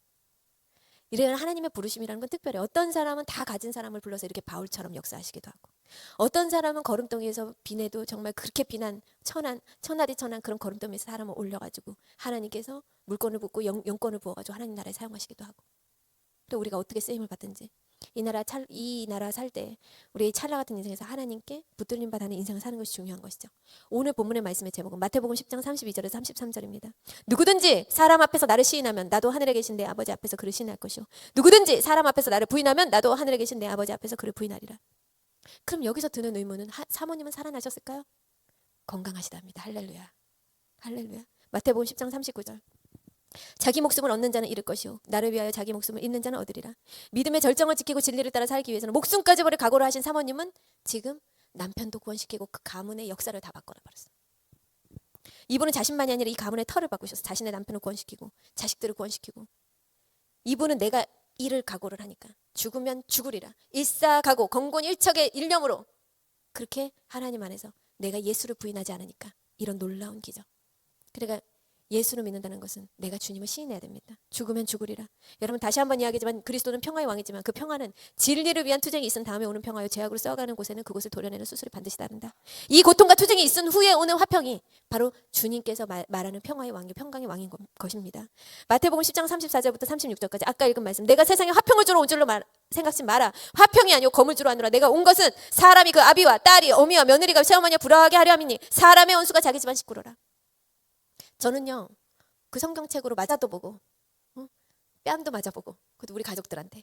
이래야 하나님의 부르심이라는 건 특별히 어떤 사람은 다 가진 사람을 불러서 이렇게 바울처럼 역사하시기도 하고 어떤 사람은 거름덩이에서 비내도 정말 그렇게 비난 천하디 천한 그런 거름덩이에서 사람을 올려가지고 하나님께서 물건을 붓고 영권을 부어가지고 하나님 나라에 사용하시기도 하고 또 우리가 어떻게 쓰임을 받든지 이 나라 살 때 우리 찰나 같은 인생에서 하나님께 붙들림 받는 인생을 사는 것이 중요한 것이죠. 오늘 본문의 말씀의 제목은 마태복음 10장 32절에서 33절입니다. 누구든지 사람 앞에서 나를 시인하면 나도 하늘에 계신 내 아버지 앞에서 그를 시인할 것이요 누구든지 사람 앞에서 나를 부인하면 나도 하늘에 계신 내 아버지 앞에서 그를 부인하리라. 그럼 여기서 드는 의문은 사모님은 살아나셨을까요? 건강하시답니다. 할렐루야. 할렐루야. 마태복음 10장 39절. 자기 목숨을 얻는 자는 잃을 것이요 나를 위하여 자기 목숨을 잃는 자는 얻으리라. 믿음의 절정을 지키고 진리를 따라 살기 위해서는 목숨까지 버릴 각오를 하신 사모님은 지금 남편도 구원시키고 그 가문의 역사를 다 바꿔버렸어요. 이분은 자신만이 아니라 이 가문의 털을 바꾸셔서 자신의 남편을 구원시키고 자식들을 구원시키고, 이분은 내가 이를 각오를 하니까 죽으면 죽으리라 일사각오 건곤일척의 일념으로, 그렇게 하나님 안에서 내가 예수를 부인하지 않으니까 이런 놀라운 기적. 그러니까 예수를 믿는다는 것은 내가 주님을 시인해야 됩니다. 죽으면 죽으리라. 여러분 다시 한번 이야기하지만 그리스도는 평화의 왕이지만 그 평화는 진리를 위한 투쟁이 있은 다음에 오는 평화요, 죄악으로 썩어가는 곳에는 그곳을 도려내는 수술이 반드시 따른다. 이 고통과 투쟁이 있은 후에 오는 화평이 바로 주님께서 말하는 평화의 왕이, 평강의 왕인 것입니다. 마태복음 10장 34절부터 36절까지 아까 읽은 말씀, 내가 세상에 화평을 주러 온 줄로 생각지 마라. 화평이 아니오 검을 주러 하노라. 내가 온 것은 사람이 그 아비와 딸이 어미와 며느리가 시어머니와 불화하게 하려 함이니 사람의 원수가 자기 집안 식구로라. 저는요 그 성경책으로 맞아도 보고 뺨도 맞아보고, 그것도 우리 가족들한테,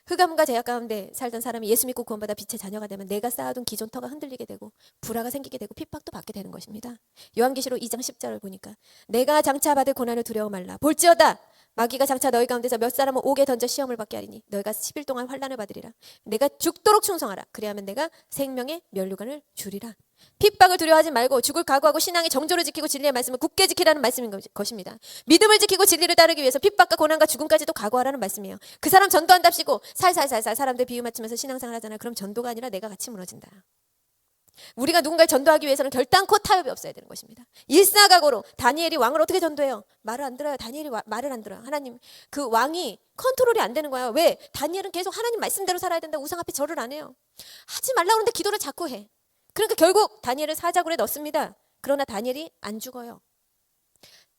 흑암과 죄악 가운데 살던 사람이 예수 믿고 구원받아 빛의 자녀가 되면 내가 쌓아둔 기존 터가 흔들리게 되고 불화가 생기게 되고 핍박도 받게 되는 것입니다. 요한계시록 2장 10절을 보니까 내가 장차 받을 고난을 두려워 말라. 볼지어다 마귀가 장차 너희 가운데서 몇 사람을 옥에 던져 시험을 받게 하리니 너희가 10일 동안 환난을 받으리라. 내가 죽도록 충성하라. 그래야만 내가 생명의 면류관을 주리라. 핍박을 두려워하지 말고 죽을 각오하고 신앙의 정조를 지키고 진리의 말씀을 굳게 지키라는 말씀인 것입니다. 믿음을 지키고 진리를 따르기 위해서 핍박과 고난과 죽음까지도 각오하라는 말씀이에요. 그 사람 전도한답시고 살살살살 사람들 비유 맞추면서 신앙생활 하잖아요. 그럼 전도가 아니라 내가 같이 무너진다. 우리가 누군가를 전도하기 위해서는 결단코 타협이 없어야 되는 것입니다. 일사각오로. 다니엘이 왕을 어떻게 전도해요? 말을 안 들어요. 다니엘이 말을 안 들어요. 하나님, 그 왕이 컨트롤이 안 되는 거예요. 왜? 다니엘은 계속 하나님 말씀대로 살아야 된다. 우상 앞에 절을 안 해요. 하지 말라고 그러는데 기도를 자꾸 해. 그러니까 결국 다니엘을 사자굴에 넣습니다. 그러나 다니엘이 안 죽어요.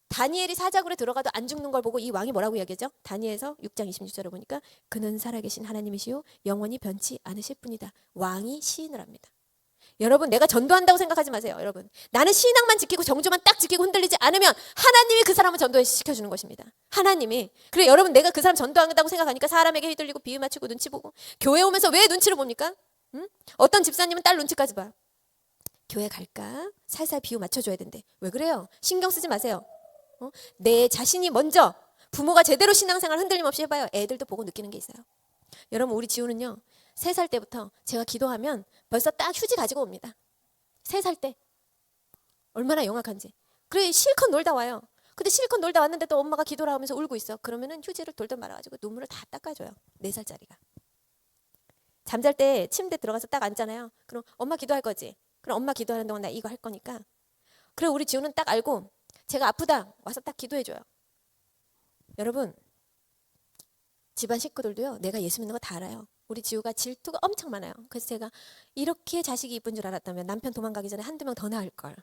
다니엘이 사자굴에 들어가도 안 죽는 걸 보고 이 왕이 뭐라고 이야기하죠? 다니엘서 6장 26절을 보니까 그는 살아계신 하나님이시요 영원히 변치 않으실 뿐이다. 왕이 시인을 합니다. 여러분, 내가 전도한다고 생각하지 마세요. 여러분, 나는 신앙만 지키고 정조만 딱 지키고 흔들리지 않으면 하나님이 그 사람을 전도시켜주는 것입니다. 하나님이. 그래, 여러분, 내가 그 사람 전도한다고 생각하니까 사람에게 휘둘리고 비유 맞추고 눈치 보고, 교회 오면서 왜 눈치를 봅니까? 어떤 집사님은 딸 눈치까지 봐. 교회 갈까? 살살 비유 맞춰줘야 된대. 왜 그래요? 신경 쓰지 마세요. 내 자신이 먼저, 부모가 제대로 신앙생활 흔들림 없이 해봐요. 애들도 보고 느끼는 게 있어요. 여러분, 우리 지우는요 3살 때부터 제가 기도하면 벌써 딱 휴지 가지고 옵니다. 3살 때. 얼마나 영악한지. 그래, 실컷 놀다 와요. 근데 실컷 놀다 왔는데 또 엄마가 기도를 하면서 울고 있어. 그러면은 휴지를 돌돌 말아가지고 눈물을 다 닦아줘요. 4살짜리가. 잠잘 때 침대 들어가서 딱 앉잖아요. 그럼 엄마 기도할 거지. 그럼 엄마 기도하는 동안 나 이거 할 거니까. 그래, 우리 지우는 딱 알고 제가 아프다 와서 딱 기도해줘요. 여러분, 집안 식구들도요 내가 예수 믿는 거 다 알아요. 우리 지우가 질투가 엄청 많아요. 그래서 제가 이렇게 자식이 이쁜 줄 알았다면 남편 도망가기 전에 한두 명 더 낳을 걸.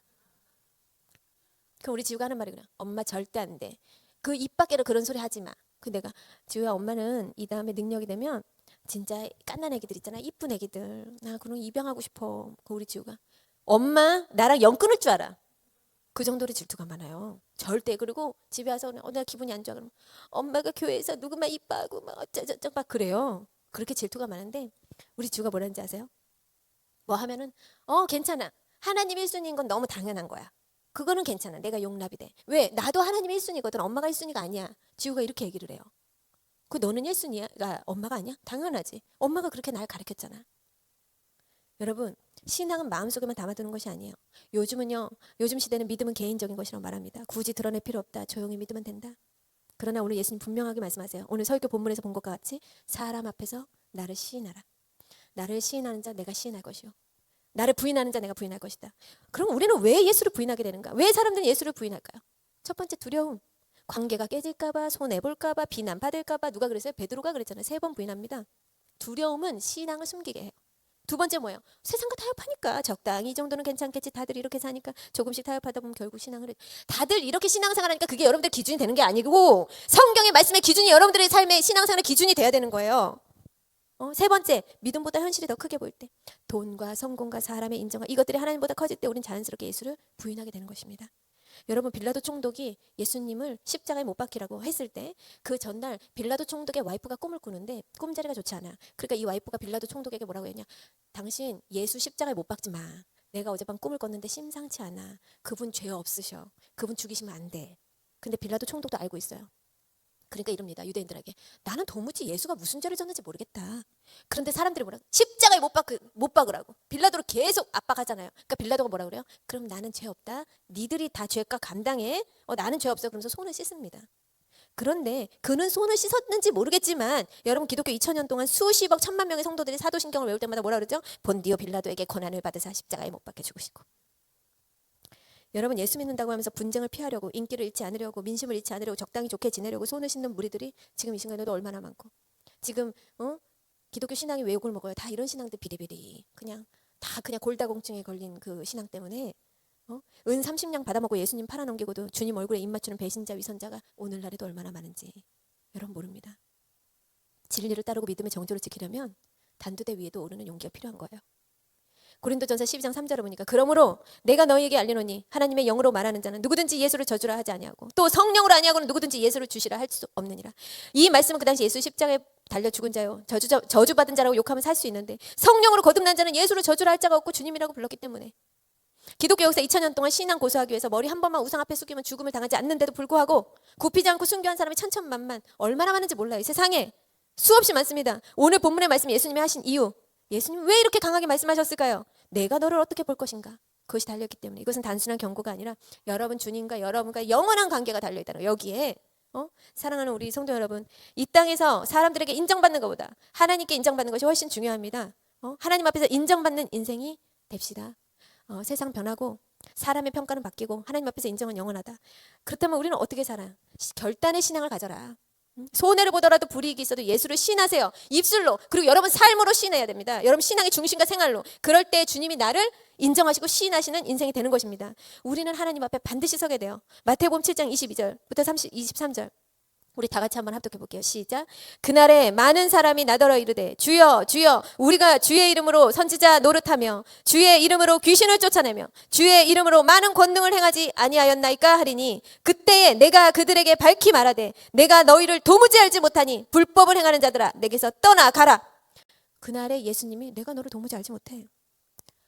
그럼 우리 지우가 하는 말이 그래. 엄마 절대 안 돼. 그 입 밖으로 그런 소리 하지 마. 그 내가 지우야, 엄마는 이 다음에 능력이 되면 진짜 깐난 애기들 있잖아. 이쁜 애기들. 나 그런 입양하고 싶어. 그 우리 지우가 엄마 나랑 영 끊을 줄 알아. 그 정도로 질투가 많아요. 절대. 그리고 집에 와서 내가 기분이 안 좋아 그러면 엄마가 교회에서 누구만 이뻐하고 막 어쩌저쩌 막 그래요. 그렇게 질투가 많은데 우리 지우가 뭐라는지 아세요? 뭐 하면은 괜찮아. 하나님 1순위인 건 너무 당연한 거야. 그거는 괜찮아. 내가 용납이 돼. 왜? 나도 하나님 1순위거든. 엄마가 1순위가 아니야. 지우가 이렇게 얘기를 해요. 그 너는 1순위가 엄마가 아니야? 당연하지. 엄마가 그렇게 날 가르쳤잖아. 여러분, 신앙은 마음속에만 담아두는 것이 아니에요. 요즘 시대는 믿음은 개인적인 것이라고 말합니다. 굳이 드러낼 필요 없다. 조용히 믿으면 된다. 그러나 오늘 예수님 분명하게 말씀하세요. 오늘 설교 본문에서 본 것과 같이 사람 앞에서 나를 시인하라. 나를 시인하는 자 내가 시인할 것이요. 나를 부인하는 자 내가 부인할 것이다. 그럼 우리는 왜 예수를 부인하게 되는가? 왜 사람들은 예수를 부인할까요? 첫 번째, 두려움. 관계가 깨질까봐, 손해볼까봐, 비난받을까봐. 누가 그랬어요? 베드로가 그랬잖아요. 3번 부인합니다. 두려움은 신앙을 숨기게 해요. 두 번째 뭐예요? 세상과 타협하니까 적당히 이 정도는 괜찮겠지. 다들 이렇게 사니까 조금씩 타협하다 보면 결국 신앙을 해. 다들 이렇게 신앙생활하니까 그게 여러분들 기준이 되는 게 아니고 성경의 말씀의 기준이 여러분들의 삶의 신앙생활의 기준이 돼야 되는 거예요. 세 번째, 믿음보다 현실이 더 크게 보일 때, 돈과 성공과 사람의 인정과 이것들이 하나님보다 커질 때 우리는 자연스럽게 예수를 부인하게 되는 것입니다. 여러분, 빌라도 총독이 예수님을 십자가에 못 박히라고 했을 때 그 전날 빌라도 총독의 와이프가 꿈을 꾸는데 꿈자리가 좋지 않아. 그러니까 이 와이프가 빌라도 총독에게 뭐라고 했냐? 당신 예수 십자가에 못 박지 마. 내가 어젯밤 꿈을 꿨는데 심상치 않아. 그분 죄 없으셔. 그분 죽이시면 안 돼. 근데 빌라도 총독도 알고 있어요. 그러니까 이럽니다. 유대인들에게. 나는 도무지 예수가 무슨 죄를 졌는지 모르겠다. 그런데 사람들이 뭐라? 십자가에 못 박으라고. 빌라도를 계속 압박하잖아요. 그러니까 빌라도가 뭐라 그래요? 그럼 나는 죄 없다. 니들이 다 죄값 감당해. 나는 죄 없어. 그러면서 손을 씻습니다. 그런데 그는 손을 씻었는지 모르겠지만 여러분 기독교 2000년 동안 수십억 천만 명의 성도들이 사도신경을 외울 때마다 뭐라 그러죠? 본디오 빌라도에게 고난을 받으사 십자가에 못 박혀 죽으시고. 여러분 예수 믿는다고 하면서 분쟁을 피하려고 인기를 잃지 않으려고 민심을 잃지 않으려고 적당히 좋게 지내려고 손을 씻는 무리들이 지금 이 순간에도 얼마나 많고 지금 기독교 신앙이 왜 욕을 먹어요? 다 이런 신앙들 비리비리 그냥 다 그냥 골다공증에 걸린 그 신앙 때문에 은 30냥 받아먹고 예수님 팔아넘기고도 주님 얼굴에 입 맞추는 배신자 위선자가 오늘날에도 얼마나 많은지 여러분 모릅니다. 진리를 따르고 믿음의 정조를 지키려면 단두대 위에도 오르는 용기가 필요한 거예요. 고린도전서 12장 3절을 보니까 그러므로 내가 너희에게 알리노니 하나님의 영으로 말하는 자는 누구든지 예수를 저주라 하지 아니하고 또 성령으로 아니하고는 누구든지 예수를 주시라 할 수 없느니라. 이 말씀은 그 당시 예수 십자가에 달려 죽은 자요 저주받은 자라고 욕하면 살 수 있는데 성령으로 거듭난 자는 예수를 저주라 할 자가 없고 주님이라고 불렀기 때문에 기독교 역사 2000년 동안 신앙 고수하기 위해서 머리 한 번만 우상 앞에 숙이면 죽음을 당하지 않는데도 불구하고 굽히지 않고 순교한 사람이 천천만만 얼마나 많은지 몰라요. 이 세상에 수없이 많습니다. 오늘 본문의 말씀 예수님이 하신 이유 예수님 왜 이렇게 강하게 말씀하셨을까요? 내가 너를 어떻게 볼 것인가? 그것이 달려있기 때문에 이것은 단순한 경고가 아니라 여러분 주님과 여러분과 영원한 관계가 달려있다는 거예요. 여기에 사랑하는 우리 성도 여러분 이 땅에서 사람들에게 인정받는 것보다 하나님께 인정받는 것이 훨씬 중요합니다. 하나님 앞에서 인정받는 인생이 됩시다. 세상 변하고 사람의 평가는 바뀌고 하나님 앞에서 인정은 영원하다. 그렇다면 우리는 어떻게 살아요? 결단의 신앙을 가져라. 손해를 보더라도 불이익이 있어도 예수를 신하세요. 입술로 그리고 여러분 삶으로 신해야 됩니다. 여러분 신앙의 중심과 생활로. 그럴 때 주님이 나를 인정하시고 시인하시는 인생이 되는 것입니다. 우리는 하나님 앞에 반드시 서게 돼요. 마태복음 7장 22절부터 23절 우리 다 같이 한번 합독해 볼게요. 시작. 그날에 많은 사람이 나더러 이르되 주여 주여 우리가 주의 이름으로 선지자 노릇하며 주의 이름으로 귀신을 쫓아내며 주의 이름으로 많은 권능을 행하지 아니하였나이까 하리니 그때에 내가 그들에게 밝히 말하되 내가 너희를 도무지 알지 못하니 불법을 행하는 자들아 내게서 떠나가라. 그날에 예수님이 내가 너를 도무지 알지 못해.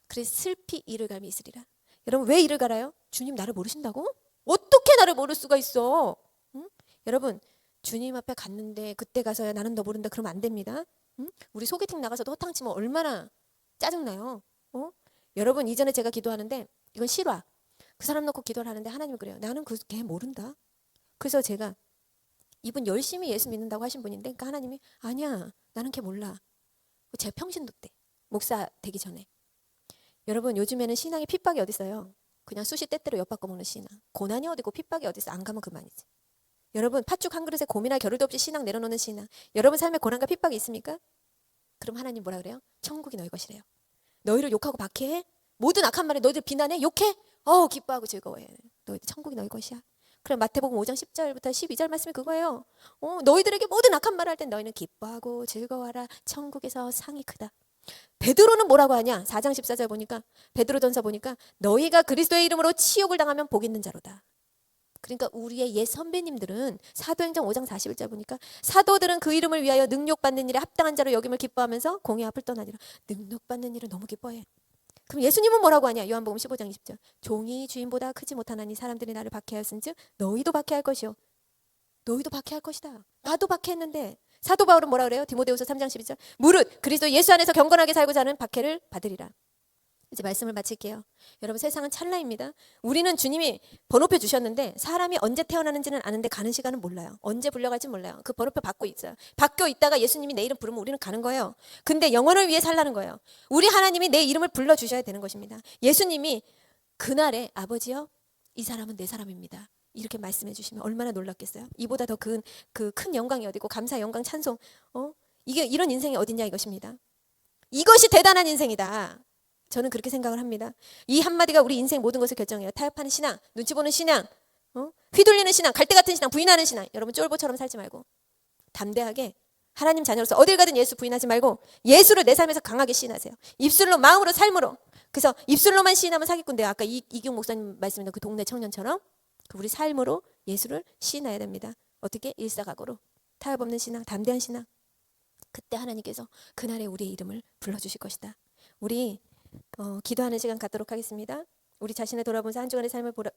그래서 슬피 이를 갈미 있으리라. 여러분 왜 이를 갈아요? 주님 나를 모르신다고? 어떻게 나를 모를 수가 있어? 응? 여러분 주님 앞에 갔는데 그때 가서야 나는 너 모른다 그러면 안 됩니다. 응? 우리 소개팅 나가서도 허탕 치면 얼마나 짜증나요. 여러분 이전에 제가 기도하는데 이건 실화. 그 사람 놓고 기도를 하는데 하나님이 그래요. 나는 그 걔 모른다. 그래서 제가 이분 열심히 예수 믿는다고 하신 분인데 그러니까 하나님이 아니야 나는 걔 몰라. 제 평신도 때 목사 되기 전에. 여러분 요즘에는 신앙의 핍박이 어디 있어요. 그냥 수시 때때로 엿바꿔 먹는 신앙. 고난이 어디고 핍박이 어디 있어. 안 가면 그만이지. 여러분 팥죽 한 그릇에 고민할 겨를도 없이 신앙 내려놓는 신앙. 여러분 삶에 고난과 핍박이 있습니까? 그럼 하나님 뭐라 그래요? 천국이 너희 것이래요. 너희를 욕하고 박해해? 모든 악한 말에 너희들 비난해? 욕해? 기뻐하고 즐거워해. 너희들 천국이 너희 것이야. 그럼 마태복음 5장 10절부터 12절 말씀이 그거예요. 너희들에게 모든 악한 말을 할 땐 너희는 기뻐하고 즐거워하라. 천국에서 상이 크다. 베드로는 뭐라고 하냐? 4장 14절 보니까 베드로전서 보니까 너희가 그리스도의 이름으로 치욕을 당하면 복 있는 자로다. 그러니까 우리의 옛 선배님들은 사도행전 5장 41절 보니까 사도들은 그 이름을 위하여 능력받는 일에 합당한 자로 여김을 기뻐하면서 공의 앞을 떠나니라. 능력받는 일을 너무 기뻐해. 그럼 예수님은 뭐라고 하냐? 요한복음 15장 20절 종이 주인보다 크지 못하나니 사람들이 나를 박해하였은즉 너희도 박해할 것이요 너희도 박해할 것이다. 나도 박해했는데 사도 바울은 뭐라 그래요? 디모데후서 3장 12절 무릇 그리스도 예수 안에서 경건하게 살고자 하는 박해를 받으리라. 이제 말씀을 마칠게요. 여러분 세상은 찰나입니다. 우리는 주님이 번호표 주셨는데 사람이 언제 태어나는지는 아는데 가는 시간은 몰라요. 언제 불려갈지 몰라요. 그 번호표 받고 있어요. 받고 있다가 예수님이 내 이름 부르면 우리는 가는 거예요. 근데 영혼을 위해 살라는 거예요. 우리 하나님이 내 이름을 불러주셔야 되는 것입니다. 예수님이 그날에 아버지요 이 사람은 내 사람입니다. 이렇게 말씀해 주시면 얼마나 놀랍겠어요. 이보다 더 큰 영광이 어디고 감사 영광 찬송 이게 이런 인생이 어딨냐 이것입니다. 이것이 대단한 인생이다. 저는 그렇게 생각을 합니다. 이 한마디가 우리 인생 모든 것을 결정해요. 타협하는 신앙, 눈치 보는 신앙, 휘둘리는 신앙, 갈대 같은 신앙, 부인하는 신앙. 여러분 쫄보처럼 살지 말고 담대하게 하나님 자녀로서 어딜 가든 예수 부인하지 말고 예수를 내 삶에서 강하게 시인하세요. 입술로 마음으로 삶으로. 그래서 입술로만 시인하면 사기꾼돼요. 아까 이경 목사님 말씀했던 그 동네 청년처럼 우리 삶으로 예수를 시인해야 됩니다. 어떻게? 일사각오로 타협 없는 신앙, 담대한 신앙. 그때 하나님께서 그날에 우리의 이름을 불러주실 것이다. 우리 기도하는 시간 갖도록 하겠습니다. 우리 자신을 돌아보면서 한 주간의 삶을